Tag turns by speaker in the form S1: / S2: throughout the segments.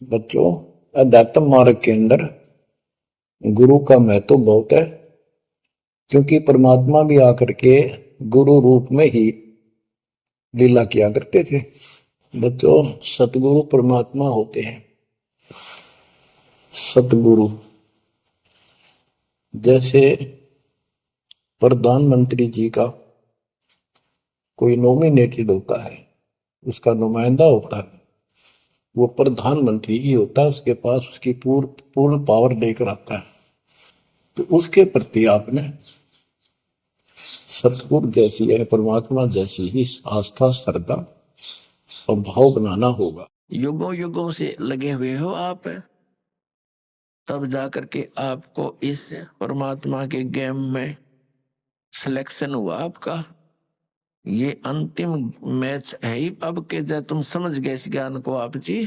S1: बच्चों, अध्यात्म मार्ग के अंदर गुरु का महत्व बहुत है, क्योंकि परमात्मा भी आकर के गुरु रूप में ही लीला किया करते थे। बच्चों, सतगुरु परमात्मा होते हैं। सतगुरु जैसे प्रधानमंत्री जी का कोई नॉमिनेटेड होता है, उसका नुमाइंदा होता है, वो प्रधानमंत्री ही होता है, उसके पास उसकी पूर्ण पावर लेकर आता है। तो उसके प्रति आपने सतगुरु जैसी है, परमात्मा जैसी ही आस्था, श्रद्धा और भाव बनाना होगा।
S2: युगों युगों से लगे हुए हो आप, तब जाकर के आपको इस परमात्मा के गेम में सिलेक्शन हुआ आपका। ये अंतिम मैच है ही अब के, जब तुम समझ गए इस ज्ञान को आप जी,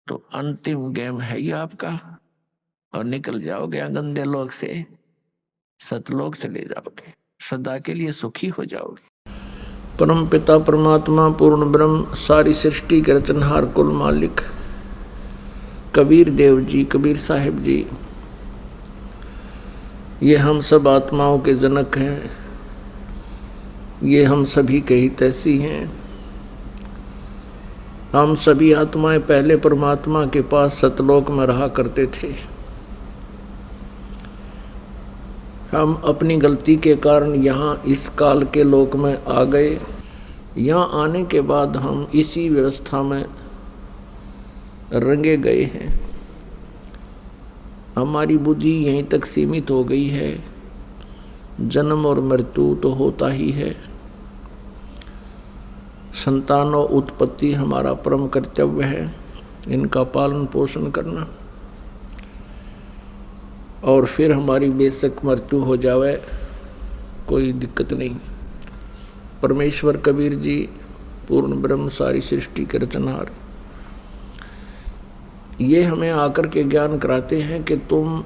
S2: तो अंतिम गेम है ही आपका, और निकल जाओगे गंदे लोग से, सतलोक चले जाओगे, सदा के लिए सुखी हो जाओगे। परम पिता परमात्मा पूर्ण ब्रह्म सारी सृष्टि के रचनहार कुल मालिक कबीर देव जी, कबीर साहिब जी, ये हम सब आत्माओं के जनक हैं, ये हम सभी के हितैषी हैं। हम सभी आत्माएं पहले परमात्मा के पास सतलोक में रहा करते थे। हम अपनी गलती के कारण यहाँ इस काल के लोक में आ गए। यहाँ आने के बाद हम इसी व्यवस्था में रंगे गए हैं। हमारी बुद्धि यहीं तक सीमित हो गई है। जन्म और मृत्यु तो होता ही है, संतान और उत्पत्ति हमारा परम कर्तव्य है, इनका पालन पोषण करना। और फिर हमारी बेशक मृत्यु हो जावे, कोई दिक्कत नहीं। परमेश्वर कबीर जी पूर्ण ब्रह्म सारी सृष्टि के रचनहार, ये हमें आकर के ज्ञान कराते हैं कि तुम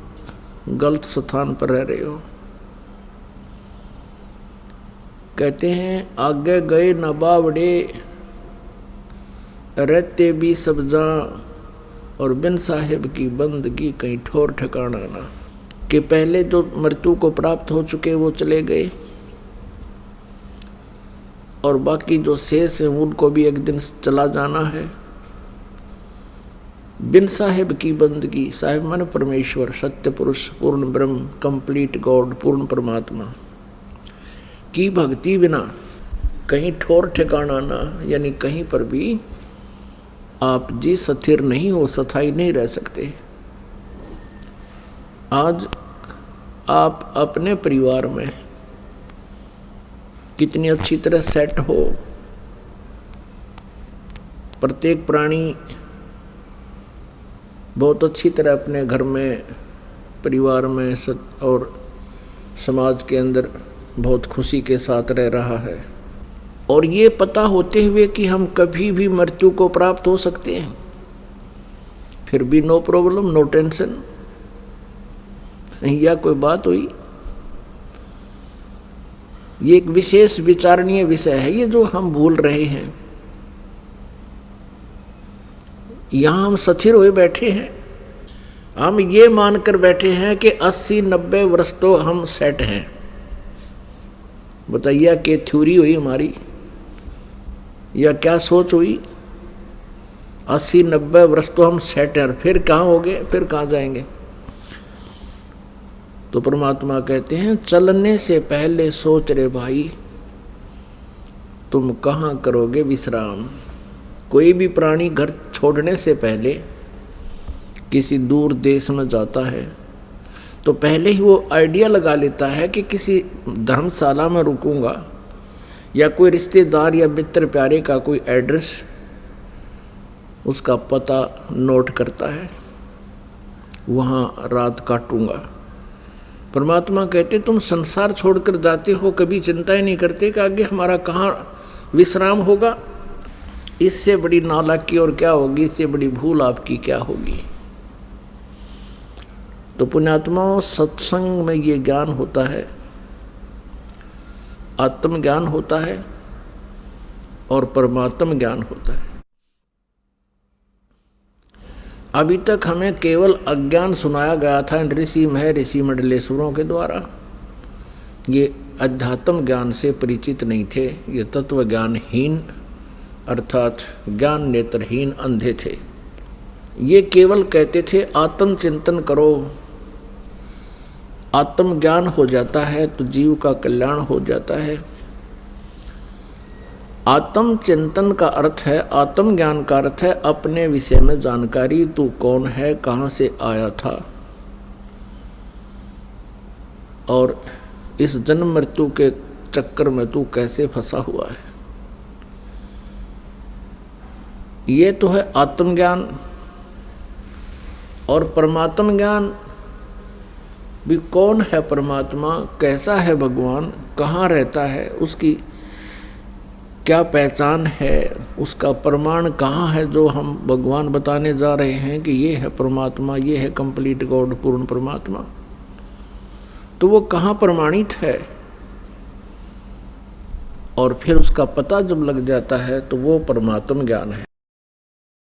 S2: गलत स्थान पर रह रहे हो। कहते हैं आगे गए न बावड़े, रहते भी सब जा, और बिन साहिब की बंदगी कहीं ठोर ठिकाना ना। कि पहले जो मृत्यु को प्राप्त हो चुके वो चले गए, और बाकी जो शेष है उनको भी एक दिन चला जाना है। बिन साहिब की बंदगी, साहिब माने परमेश्वर, सत्य पुरुष, पूर्ण ब्रह्म, कंप्लीट गॉड, पूर्ण परमात्मा की भक्ति बिना कहीं ठोर ठिकाना ना, यानी कहीं पर भी आप जी स्थिर नहीं हो, स्थायी नहीं रह सकते। आज आप अपने परिवार में कितनी अच्छी तरह सेट हो, प्रत्येक प्राणी बहुत अच्छी तरह अपने घर में, परिवार में और समाज के अंदर बहुत खुशी के साथ रह रहा है। और ये पता होते हुए कि हम कभी भी मृत्यु को प्राप्त हो सकते हैं, फिर भी नो प्रॉब्लम, नो टेंशन। यह कोई बात हुई? ये एक विशेष विचारणीय विषय है, ये जो हम भूल रहे हैं। यहाँ हम स्थिर हुए बैठे हैं, हम ये मानकर बैठे हैं कि 80-90 वर्ष तो हम सेट हैं। बताइए क्या थ्योरी हुई हमारी, या क्या सोच हुई? 80-90 वर्ष तो हम सेट हैं, फिर कहाँ होंगे, फिर कहाँ जाएंगे? तो परमात्मा कहते हैं चलने से पहले सोच रे भाई, तुम कहाँ करोगे विश्राम। कोई भी प्राणी घर छोड़ने से पहले किसी दूर देश में जाता है तो पहले ही वो आइडिया लगा लेता है कि किसी धर्मशाला में रुकूंगा, या कोई रिश्तेदार या मित्र प्यारे का कोई एड्रेस, उसका पता नोट करता है, वहाँ रात काटूंगा। परमात्मा कहते तुम संसार छोड़कर जाते हो, कभी चिंता ही नहीं करते कि आगे हमारा कहाँ विश्राम होगा। इससे बड़ी नालायकी और क्या होगी, इससे बड़ी भूल आपकी क्या होगी। तो पुण्यात्माओं, सत्संग में ये ज्ञान होता है, आत्मज्ञान होता है और परमात्म ज्ञान होता है। अभी तक हमें केवल अज्ञान सुनाया गया था ऋषि मंडलेश्वरों के द्वारा। ये अध्यात्म ज्ञान से परिचित नहीं थे, ये तत्व ज्ञानहीन अर्थात ज्ञान नेत्रहीन अंधे थे। ये केवल कहते थे आत्म चिंतन करो, आत्म ज्ञान हो जाता है तो जीव का कल्याण हो जाता है। आत्म चिंतन का अर्थ है, आत्म ज्ञान का अर्थ है अपने विषय में जानकारी, तू कौन है, कहाँ से आया था और इस जन्म मृत्यु के चक्कर में तू कैसे फंसा हुआ है। ये तो है आत्मज्ञान। और परमात्म ज्ञान भी, कौन है परमात्मा, कैसा है भगवान, कहाँ रहता है, उसकी क्या पहचान है, उसका प्रमाण कहाँ है जो हम भगवान बताने जा रहे हैं कि ये है परमात्मा, ये है कंप्लीट गॉड, पूर्ण परमात्मा। तो वो कहाँ प्रमाणित है, और फिर उसका पता जब लग जाता है तो वो परमात्म ज्ञान है।